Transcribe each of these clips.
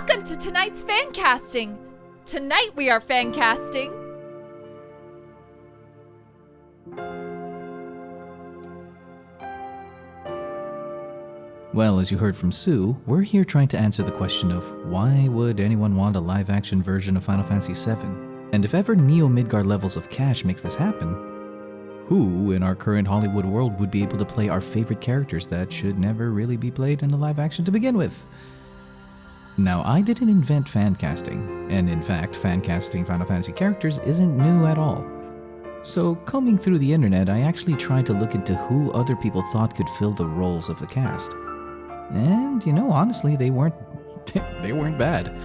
Welcome to tonight's fan casting. Tonight we are fan casting. Well, as you heard from Sue, we're here trying to answer the question of why would anyone want a live-action version of Final Fantasy VII? And if ever Neo-Midgard levels of cash makes this happen, who in our current Hollywood world would be able to play our favorite characters that should never really be played in a live-action to begin with? Now, I didn't invent fan casting, and in fact, fan casting Final Fantasy characters isn't new at all. So, combing through the internet, I actually tried to look into who other people thought could fill the roles of the cast. And, honestly, they weren't bad.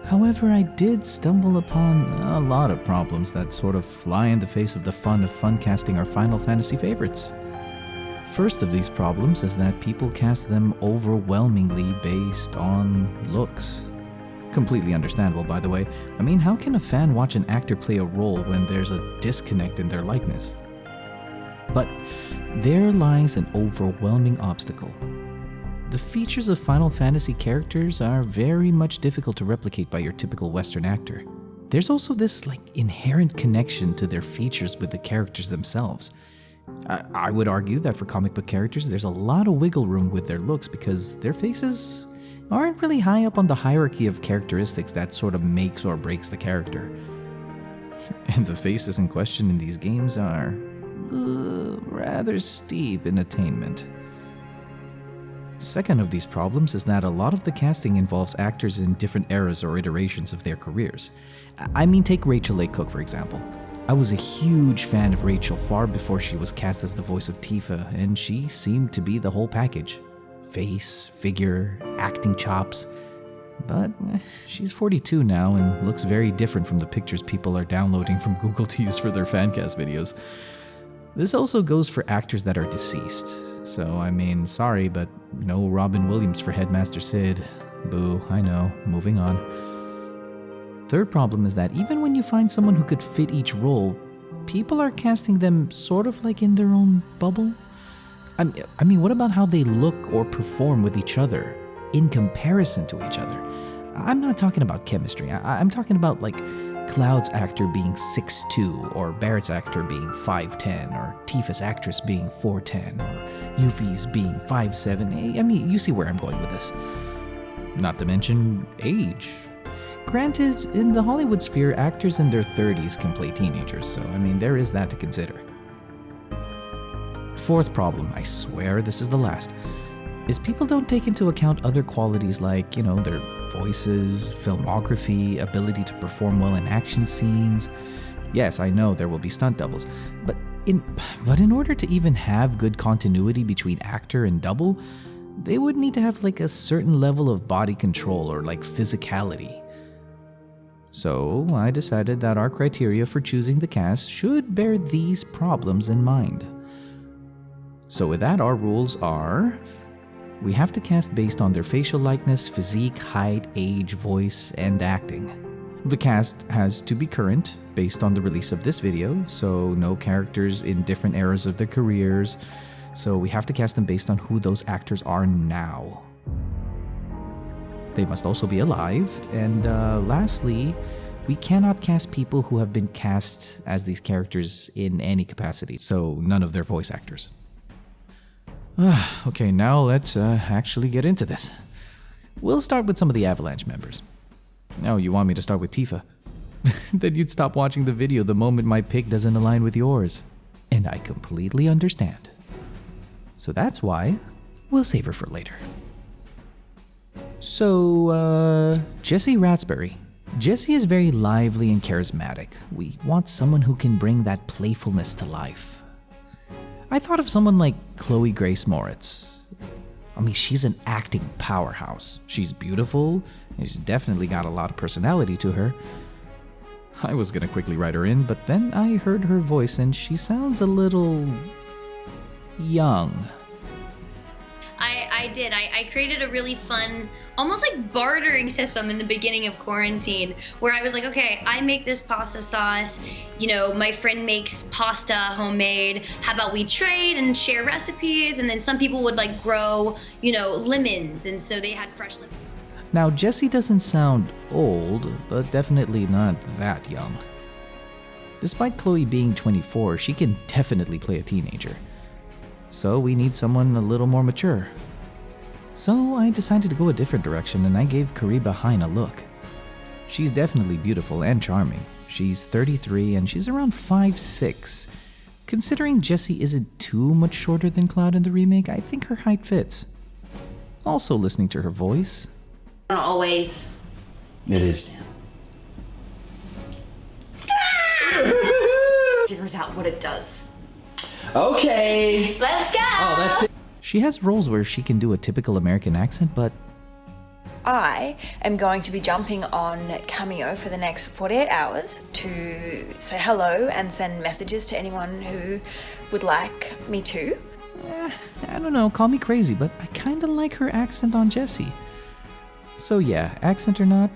However, I did stumble upon a lot of problems that sort of fly in the face of the fun of fun casting our Final Fantasy favorites. First of these problems is that people cast them overwhelmingly based on looks. Completely understandable, by the way. I mean, how can a fan watch an actor play a role when there's a disconnect in their likeness? But there lies an overwhelming obstacle. The features of Final Fantasy characters are very much difficult to replicate by your typical Western actor. There's also this inherent connection to their features with the characters themselves. I would argue that for comic book characters, there's a lot of wiggle room with their looks because their faces aren't really high up on the hierarchy of characteristics that sort of makes or breaks the character. And the faces in question in these games are rather steep in attainment. Second of these problems is that a lot of the casting involves actors in different eras or iterations of their careers. I mean, take Rachel A. Cook, for example. I was a huge fan of Rachel far before she was cast as the voice of Tifa, and she seemed to be the whole package. Face, figure, acting chops. But she's 42 now and looks very different from the pictures people are downloading from Google to use for their fancast videos. This also goes for actors that are deceased. So, I mean, sorry, but no Robin Williams for Headmaster Cid. Boo, I know. Moving on. Third problem is that even when you find someone who could fit each role, people are casting them sort of like in their own bubble. I mean, what about how they look or perform with each other in comparison to each other? I'm not talking about chemistry. I'm talking about Cloud's actor being 6'2", or Barret's actor being 5'10", or Tifa's actress being 4'10", or Yuffie's being 5'7". I mean, you see where I'm going with this. Not to mention age. Granted, in the Hollywood sphere, actors in their 30s can play teenagers, so I mean, there is that to consider. Fourth problem, I swear this is the last, is people don't take into account other qualities like, their voices, filmography, ability to perform well in action scenes. Yes, I know there will be stunt doubles, but in order to even have good continuity between actor and double, they would need to have a certain level of body control or physicality. So I decided that our criteria for choosing the cast should bear these problems in mind. So with that, our rules are: we have to cast based on their facial likeness, physique, height, age, voice, and acting. The cast has to be current, based on the release of this video, so no characters in different eras of their careers, so we have to cast them based on who those actors are now. They must also be alive, and lastly, we cannot cast people who have been cast as these characters in any capacity, so none of their voice actors. Okay, now let's actually get into this. We'll start with some of the Avalanche members. Oh, you want me to start with Tifa? Then you'd stop watching the video the moment my pick doesn't align with yours. And I completely understand. So that's why we'll save her for later. So, Jessie Rasberry. Jessie is very lively and charismatic. We want someone who can bring that playfulness to life. I thought of someone like Chloe Grace Moritz. I mean, she's an acting powerhouse. She's beautiful, and she's definitely got a lot of personality to her. I was gonna quickly write her in, but then I heard her voice and she sounds a little young. I did. I created a really fun, almost bartering system in the beginning of quarantine, where I was like, okay, I make this pasta sauce, my friend makes pasta homemade, how about we trade and share recipes? And then some people would grow, lemons, and so they had fresh lemons. Now, Jessie doesn't sound old, but definitely not that young. Despite Chloe being 24, she can definitely play a teenager. So we need someone a little more mature. So I decided to go a different direction and I gave Kariba Hine a look. She's definitely beautiful and charming. She's 33 and she's around 5'6". Considering Jessie isn't too much shorter than Cloud in the remake, I think her height fits. Also listening to her voice. Not always. It is, Dan. Figures out what it does. Okay. Let's go! Oh, that's it. She has roles where she can do a typical American accent, but I am going to be jumping on Cameo for the next 48 hours to say hello and send messages to anyone who would like me to. I don't know, call me crazy, but I kinda like her accent on Jessie. So yeah, accent or not,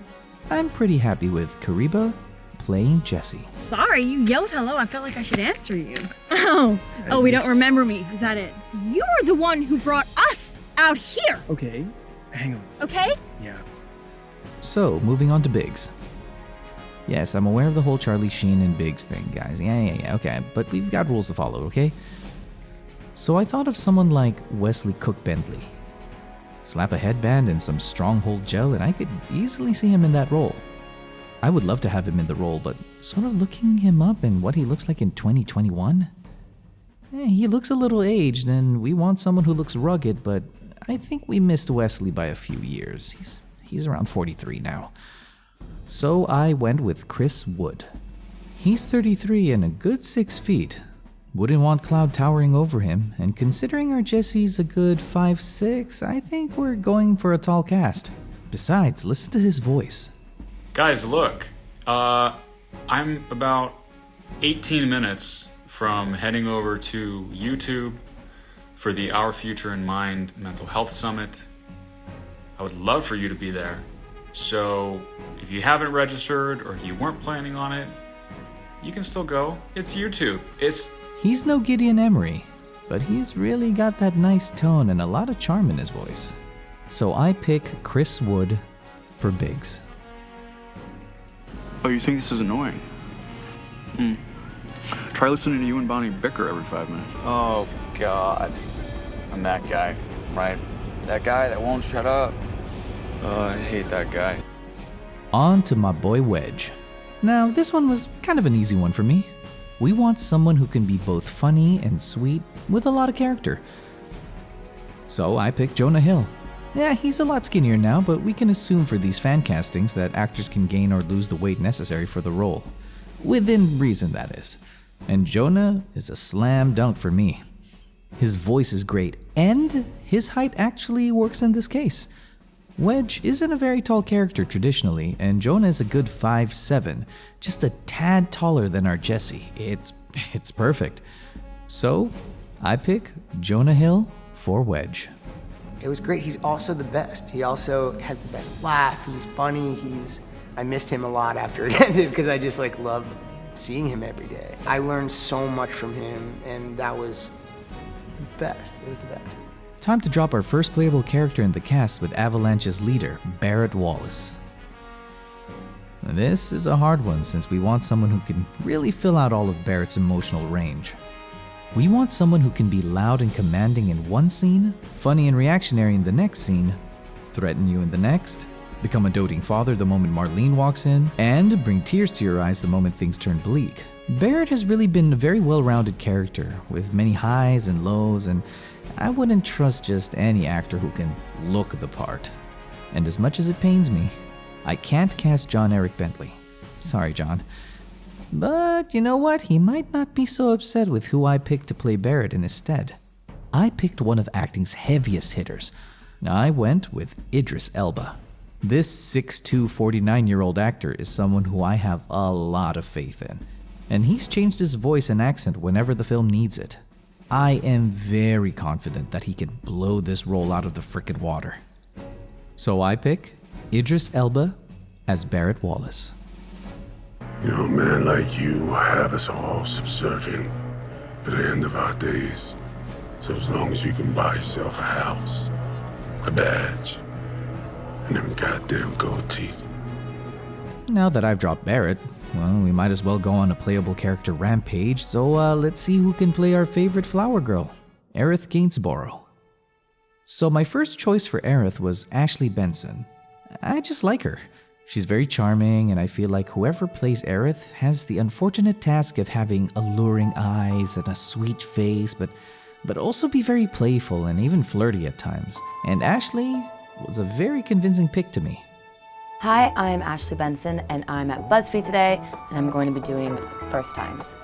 I'm pretty happy with Kariba playing Jessie. Sorry, you yelled hello. I felt like I should answer you. Oh, we don't remember me. Is that it? You're the one who brought us out here. Okay, hang on. Okay? Yeah. So, moving on to Biggs. Yes, I'm aware of the whole Charlie Sheen and Biggs thing, guys. Yeah, okay, but we've got rules to follow, okay? So I thought of someone like Wesley Cook Bentley. Slap a headband and some Stronghold gel and I could easily see him in that role. I would love to have him in the role, but sort of looking him up and what he looks like in 2021? He looks a little aged and we want someone who looks rugged, but I think we missed Wesley by a few years. He's around 43 now. So I went with Chris Wood. He's 33 and a good 6 feet. Wouldn't want Cloud towering over him, and considering our Jessie's a good 5'6", I think we're going for a tall cast. Besides, listen to his voice. Guys, look, I'm about 18 minutes from heading over to YouTube for the Our Future in Mind Mental Health Summit. I would love for you to be there. So if you haven't registered or if you weren't planning on it, you can still go. It's YouTube. He's no Gideon Emery, but he's really got that nice tone and a lot of charm in his voice. So I pick Chris Wood for Biggs. Oh, you think this is annoying? Try listening to you and Bonnie bicker every 5 minutes. Oh, God. I'm that guy, right? That guy that won't shut up. I hate that guy. On to my boy Wedge. Now, this one was kind of an easy one for me. We want someone who can be both funny and sweet with a lot of character. So I picked Jonah Hill. Yeah, he's a lot skinnier now, but we can assume for these fan castings that actors can gain or lose the weight necessary for the role. Within reason, that is. And Jonah is a slam dunk for me. His voice is great, and his height actually works in this case. Wedge isn't a very tall character traditionally, and Jonah is a good 5'7", just a tad taller than our Jessie. It's perfect. So, I pick Jonah Hill for Wedge. It was great. He's also the best. He also has the best laugh. He's funny. I missed him a lot after it ended because I just loved seeing him every day. I learned so much from him, and that was the best. It was the best. Time to drop our first playable character in the cast with Avalanche's leader, Barret Wallace. This is a hard one since we want someone who can really fill out all of Barret's emotional range. We want someone who can be loud and commanding in one scene, funny and reactionary in the next scene, threaten you in the next, become a doting father the moment Marlene walks in, and bring tears to your eyes the moment things turn bleak. Barret has really been a very well-rounded character, with many highs and lows, and I wouldn't trust just any actor who can look the part. And as much as it pains me, I can't cast John Eric Bentley. Sorry, John. But you know what? He might not be so upset with who I picked to play Barret in his stead. I picked one of acting's heaviest hitters. I went with Idris Elba. This 6'2", 49-year-old actor is someone who I have a lot of faith in. And he's changed his voice and accent whenever the film needs it. I am very confident that he can blow this role out of the frickin' water. So I pick Idris Elba as Barret Wallace. You know, a man like you will have us all subservient to the end of our days. So as long as you can buy yourself a house, a badge, and them goddamn gold teeth. Now that I've dropped Barret, well, we might as well go on a playable character rampage, so let's see who can play our favorite flower girl, Aerith Gainsborough. So my first choice for Aerith was Ashley Benson. I just like her. She's very charming, and I feel like whoever plays Aerith has the unfortunate task of having alluring eyes and a sweet face, but also be very playful and even flirty at times. And Ashley was a very convincing pick to me. Hi, I'm Ashley Benson, and I'm at BuzzFeed today, and I'm going to be doing First Times.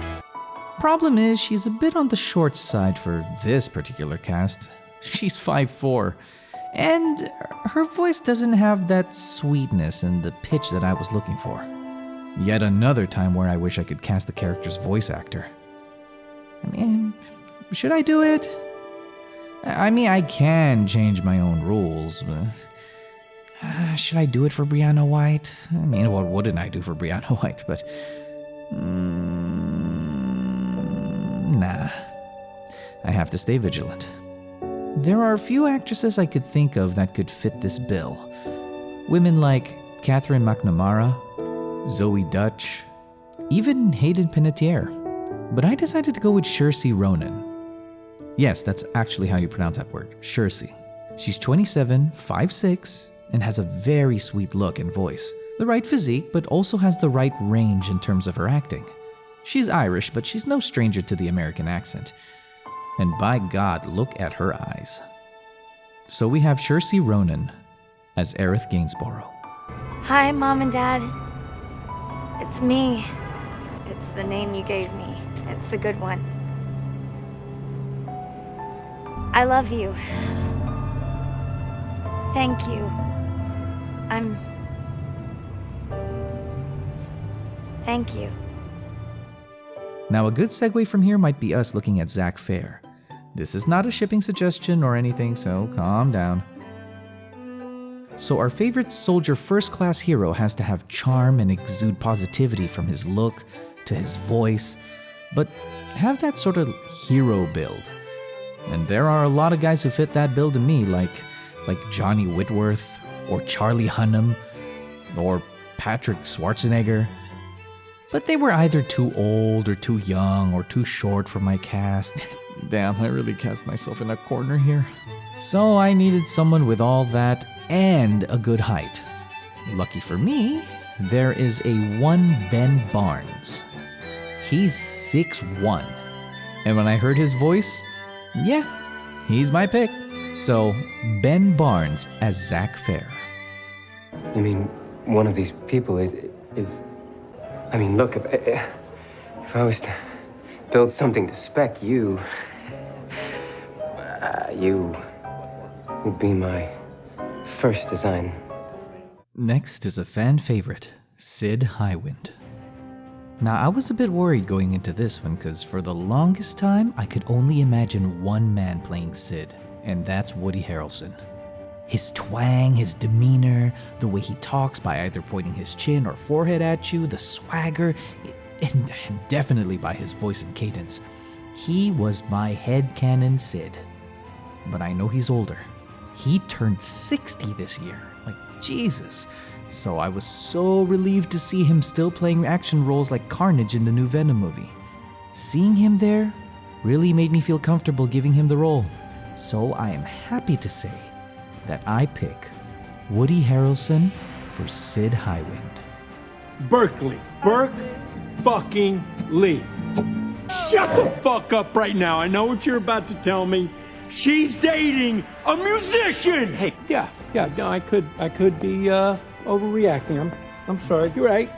Problem is, she's a bit on the short side for this particular cast. She's 5'4", and her voice doesn't have that sweetness and the pitch that I was looking for. Yet another time where I wish I could cast the character's voice actor. I mean, should I do it? I mean, I can change my own rules, but should I do it for Brianna White? I mean, what wouldn't I do for Brianna White? But nah, I have to stay vigilant. There are a few actresses I could think of that could fit this bill. Women like Catherine McNamara, Zoe Dutch, even Hayden Panettiere. But I decided to go with Saoirse Ronan. Yes, that's actually how you pronounce that word, Saoirse. She's 27, 5'6", and has a very sweet look and voice. The right physique, but also has the right range in terms of her acting. She's Irish, but she's no stranger to the American accent. And by God, look at her eyes. So we have Saoirse Ronan as Aerith Gainsborough. Hi, Mom and Dad. It's me. It's the name you gave me. It's a good one. I love you. Thank you. Thank you. Now a good segue from here might be us looking at Zack Fair. This is not a shipping suggestion or anything, so calm down. So our favorite soldier first-class hero has to have charm and exude positivity from his look to his voice, but have that sort of hero build. And there are a lot of guys who fit that build to me, like Johnny Whitworth, or Charlie Hunnam, or Patrick Schwarzenegger. But they were either too old or too young or too short for my cast. Damn, I really cast myself in a corner here. So I needed someone with all that and a good height. Lucky for me, there is a one Ben Barnes. He's 6'1". And when I heard his voice, yeah, he's my pick. So, Ben Barnes as Zack Fair. I mean, one of these people is I mean, look, if I was to build something to spec, you would be my first design. Next is a fan favorite, Cid Highwind. Now, I was a bit worried going into this one because for the longest time, I could only imagine one man playing Cid, and that's Woody Harrelson. His twang, his demeanor, the way he talks by either pointing his chin or forehead at you, the swagger, and definitely by his voice and cadence. He was my headcanon Cid. But I know he's older. He turned 60 this year. Like, Jesus. So I was so relieved to see him still playing action roles like Carnage in the new Venom movie. Seeing him there really made me feel comfortable giving him the role. So I am happy to say that I pick Woody Harrelson for Cid Highwind. Berkeley. Fucking Lee. Shut the fuck up right now. I know what you're about to tell me. She's dating a musician. Hey, yeah. No, I could be overreacting. I'm sorry. You're right.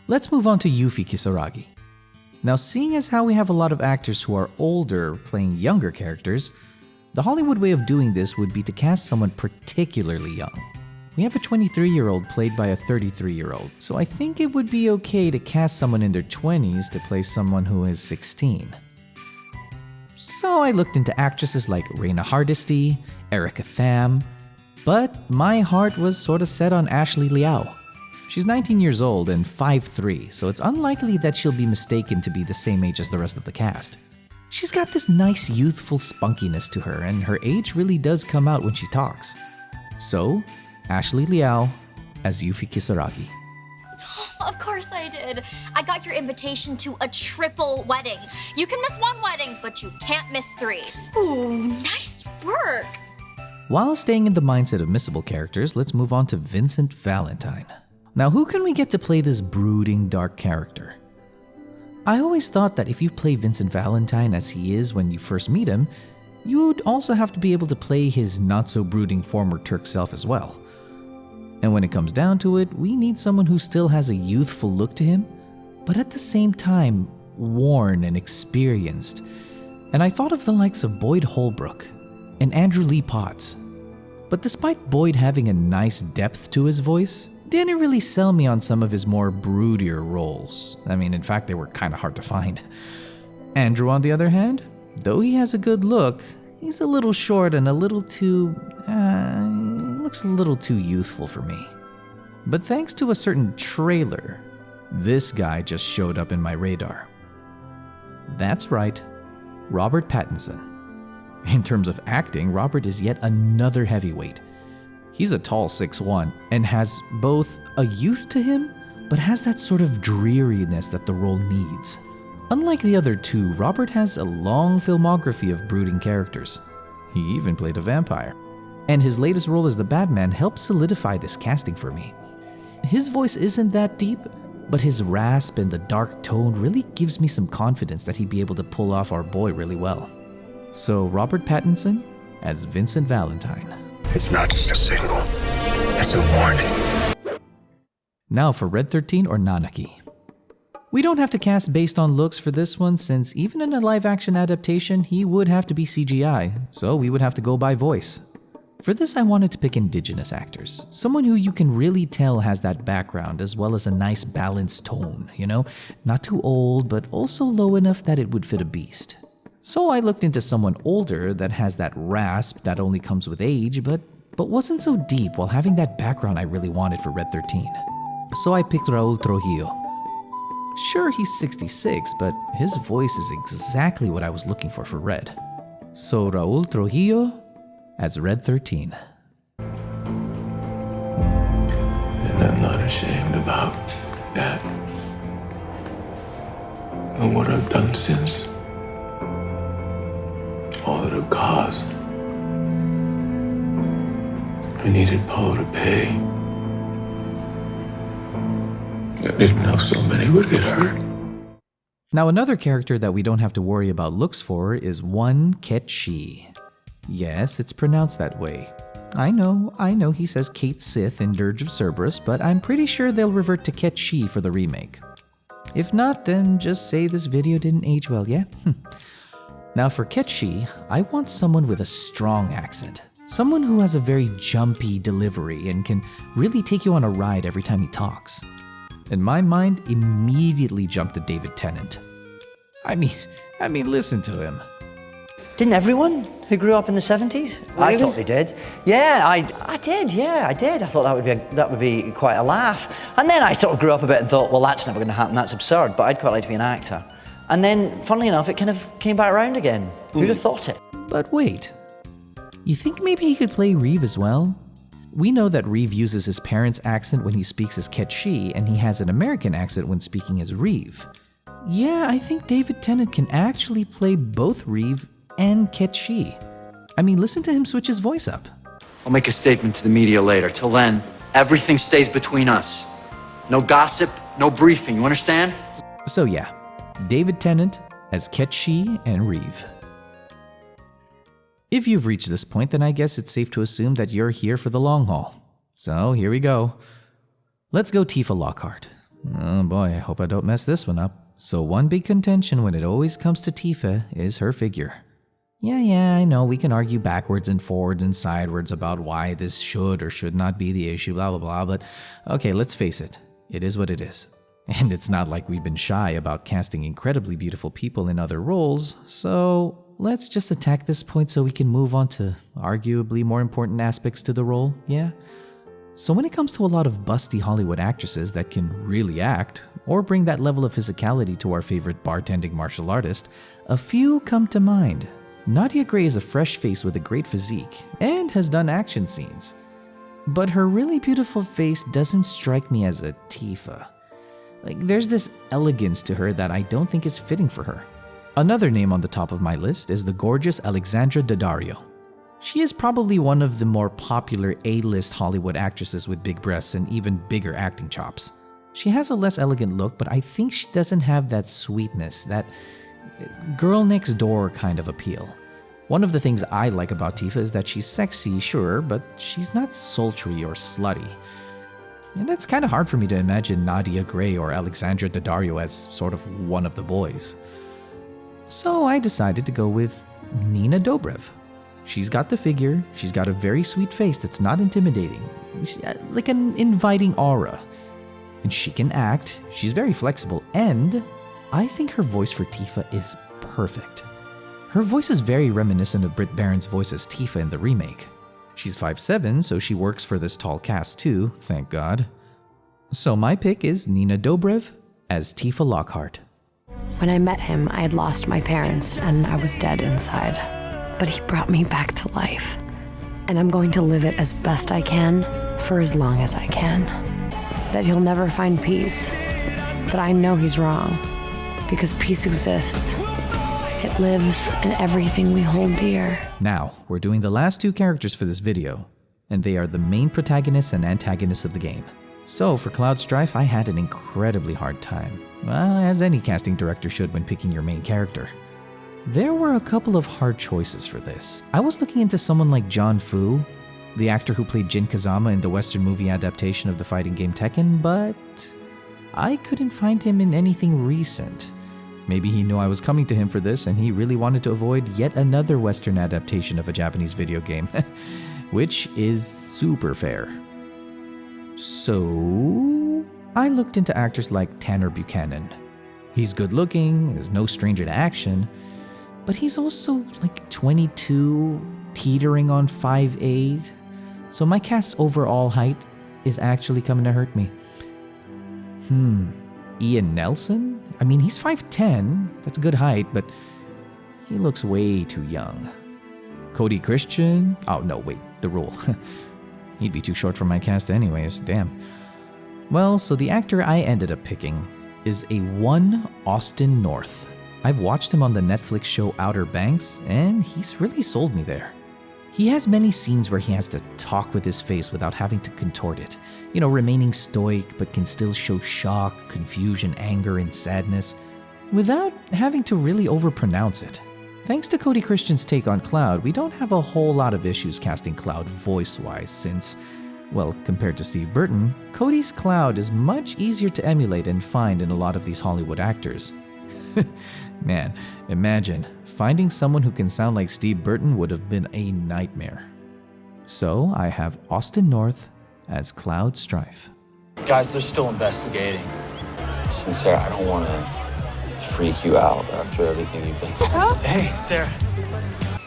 Let's move on to Yuffie Kisaragi. Now, seeing as how we have a lot of actors who are older playing younger characters, the Hollywood way of doing this would be to cast someone particularly young. We have a 23-year-old played by a 33-year-old, so I think it would be okay to cast someone in their 20s to play someone who is 16. So I looked into actresses like Raina Hardesty, Erica Tham, but my heart was sort of set on Ashley Liao. She's 19 years old and 5'3", so it's unlikely that she'll be mistaken to be the same age as the rest of the cast. She's got this nice youthful spunkiness to her, and her age really does come out when she talks. So, Ashley Liao as Yuffie Kisaragi. Of course I did. I got your invitation to a triple wedding. You can miss one wedding, but you can't miss 3. Ooh, nice work. While staying in the mindset of missable characters, let's move on to Vincent Valentine. Now, who can we get to play this brooding, dark character? I always thought that if you play Vincent Valentine as he is when you first meet him, you'd also have to be able to play his not-so-brooding former Turk self as well. And when it comes down to it, we need someone who still has a youthful look to him, but at the same time, worn and experienced. And I thought of the likes of Boyd Holbrook and Andrew Lee Potts. But despite Boyd having a nice depth to his voice, didn't really sell me on some of his more broodier roles. I mean, in fact, they were kind of hard to find. Andrew, on the other hand, though he has a good look, he's a little short and a little too, looks a little too youthful for me. But thanks to a certain trailer, this guy just showed up in my radar. That's right, Robert Pattinson. In terms of acting, Robert is yet another heavyweight. He's a tall 6'1" and has both a youth to him, but has that sort of dreariness that the role needs. Unlike the other two, Robert has a long filmography of brooding characters. He even played a vampire. And his latest role as the Batman helped solidify this casting for me. His voice isn't that deep, but his rasp and the dark tone really gives me some confidence that he'd be able to pull off our boy really well. So Robert Pattinson as Vincent Valentine. It's not just a signal, it's a warning. Now for Red 13 or Nanaki. We don't have to cast based on looks for this one, since even in a live-action adaptation, he would have to be CGI, so we would have to go by voice. For this, I wanted to pick indigenous actors, someone who you can really tell has that background as well as a nice balanced tone, you know? Not too old, but also low enough that it would fit a beast. So I looked into someone older that has that rasp that only comes with age, but wasn't so deep while having that background I really wanted for Red 13. So I picked Raul Trujillo. Sure, he's 66, but his voice is exactly what I was looking for Red. So Raul Trujillo as Red 13. And I'm not ashamed about that. And what I've done since. All that it caused. I needed Paul to pay. I didn't know so many would get hurt. Now another character that we don't have to worry about looks for is one Cait Sith. Yes, it's pronounced that way. I know he says Cait Sith in Dirge of Cerberus, but I'm pretty sure they'll revert to Cait Sith for the remake. If not, then just say this video didn't age well, yeah? Now for Cait Sith, I want someone with a strong accent. Someone who has a very jumpy delivery and can really take you on a ride every time he talks. And my mind immediately jumped to David Tennant. I mean, listen to him. Didn't everyone who grew up in the 70s? I thought they did. Yeah, I did. Yeah, I did. I thought that would be quite a laugh. And then I sort of grew up a bit and thought, well, that's never going to happen. That's absurd. But I'd quite like to be an actor. And then, funnily enough, it kind of came back around again. Who'd have thought it? But wait, you think maybe he could play Reeve as well? We know that Reeve uses his parents' accent when he speaks as Cait Sith, and he has an American accent when speaking as Reeve. Yeah, I think David Tennant can actually play both Reeve and Cait Sith. I mean, listen to him switch his voice up. I'll make a statement to the media later. Till then, everything stays between us. No gossip, no briefing, you understand? So yeah, David Tennant as Cait Sith and Reeve. If you've reached this point, then I guess it's safe to assume that you're here for the long haul. So here we go. Let's go Tifa Lockhart. Oh boy, I hope I don't mess this one up. So one big contention when it always comes to Tifa is her figure. Yeah, I know we can argue backwards and forwards and sidewards about why this should or should not be the issue, blah blah blah, but okay, let's face it. It is what it is. And it's not like we've been shy about casting incredibly beautiful people in other roles, so let's just attack this point so we can move on to arguably more important aspects to the role, yeah? So when it comes to a lot of busty Hollywood actresses that can really act, or bring that level of physicality to our favorite bartending martial artist, a few come to mind. Nadia Gray is a fresh face with a great physique, and has done action scenes. But her really beautiful face doesn't strike me as a Tifa. Like, there's this elegance to her that I don't think is fitting for her. Another name on the top of my list is the gorgeous Alexandra Daddario. She is probably one of the more popular A-list Hollywood actresses with big breasts and even bigger acting chops. She has a less elegant look, but I think she doesn't have that sweetness, that girl next door kind of appeal. One of the things I like about Tifa is that she's sexy, sure, but she's not sultry or slutty. And it's kind of hard for me to imagine Nadia Gray or Alexandra Daddario as sort of one of the boys. So I decided to go with Nina Dobrev. She's got the figure, she's got a very sweet face that's not intimidating, like an inviting aura. And she can act, she's very flexible, and I think her voice for Tifa is perfect. Her voice is very reminiscent of Britt Baron's voice as Tifa in the remake. She's 5'7", so she works for this tall cast too, thank God. So my pick is Nina Dobrev as Tifa Lockhart. When I met him, I had lost my parents and I was dead inside. But he brought me back to life. And I'm going to live it as best I can for as long as I can. That he'll never find peace. But I know he's wrong. Because peace exists. It lives in everything we hold dear. Now, we're doing the last two characters for this video, and they are the main protagonists and antagonists of the game. So for Cloud Strife, I had an incredibly hard time. Well, as any casting director should when picking your main character. There were a couple of hard choices for this. I was looking into someone like John Fu, the actor who played Jin Kazama in the Western movie adaptation of the fighting game Tekken, but I couldn't find him in anything recent. Maybe he knew I was coming to him for this and he really wanted to avoid yet another Western adaptation of a Japanese video game, which is super fair. So I looked into actors like Tanner Buchanan. He's good looking, is no stranger to action, but he's also like 22, teetering on 5'8", so my cast's overall height is actually coming to hurt me. Ian Nelson? I mean, he's 5'10", that's a good height, but he looks way too young. Cody Christian? Oh no, wait, the rule. He'd be too short for my cast anyways, damn. Well, so the actor I ended up picking is a one Austin North. I've watched him on the Netflix show Outer Banks, and he's really sold me there. He has many scenes where he has to talk with his face without having to contort it. You know, remaining stoic, but can still show shock, confusion, anger, and sadness, without having to really overpronounce it. Thanks to Cody Christian's take on Cloud, we don't have a whole lot of issues casting Cloud voice-wise since, well, compared to Steve Burton, Cody's Cloud is much easier to emulate and find in a lot of these Hollywood actors. Man, imagine, finding someone who can sound like Steve Burton would have been a nightmare. So I have Austin North as Cloud Strife. Guys, they're still investigating. Sincere, I don't want to freak you out after everything you've been through. Hey, Sarah.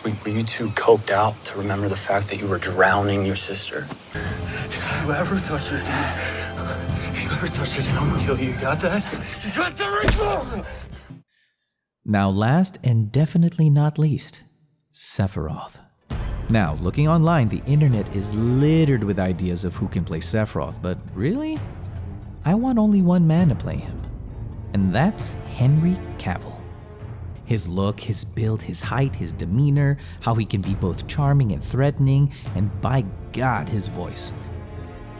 Were you too coked out to remember the fact that you were drowning your sister? If you ever touch her again, I'm gonna kill you. You got that? You got the ring! Now last and definitely not least, Sephiroth. Now, looking online, the internet is littered with ideas of who can play Sephiroth, but really? I want only one man to play him, and that's Henry Cavill. His look, his build, his height, his demeanor, how he can be both charming and threatening, and by God, his voice.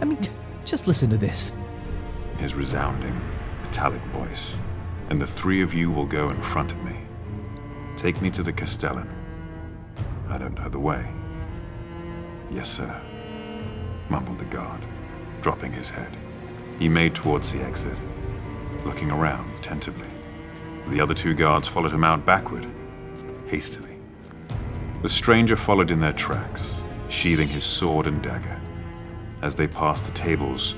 I mean, just listen to this. His resounding, metallic voice. And the three of you will go in front of me. Take me to the Castellan. I don't know the way. Yes, sir, mumbled the guard, dropping his head. He made towards the exit, looking around attentively. The other two guards followed him out backward, hastily. The stranger followed in their tracks, sheathing his sword and dagger. As they passed the tables,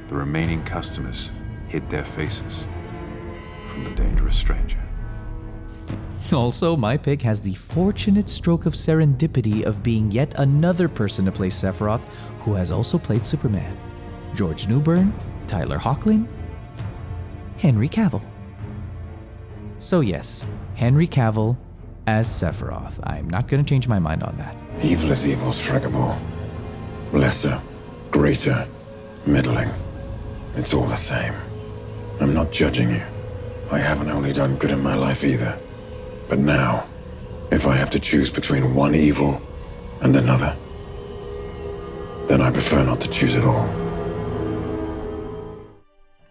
the remaining customers hid their faces from the dangerous stranger. Also, my pick has the fortunate stroke of serendipity of being yet another person to play Sephiroth who has also played Superman. George Newbern, Tyler Hoechlin, Henry Cavill. So yes, Henry Cavill as Sephiroth. I'm not going to change my mind on that. Evil is evil, Stragabor. Lesser, greater, middling. It's all the same. I'm not judging you. I haven't only done good in my life either. But now, if I have to choose between one evil and another, then I prefer not to choose at all.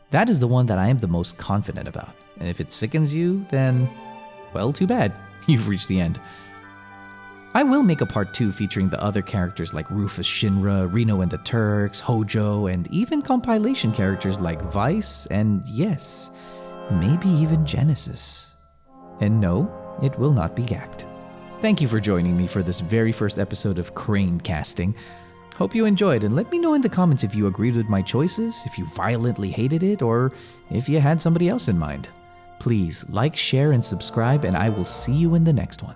That is the one that I am the most confident about. And if it sickens you, then, well, too bad. You've reached the end. I will make a part 2 featuring the other characters like Rufus Shinra, Reno and the Turks, Hojo, and even compilation characters like Vice and, yes, maybe even Genesis. And no, it will not be gacked. Thank you for joining me for this very first episode of Cranecasting. Hope you enjoyed, and let me know in the comments if you agreed with my choices, if you violently hated it, or if you had somebody else in mind. Please like, share, and subscribe, and I will see you in the next one.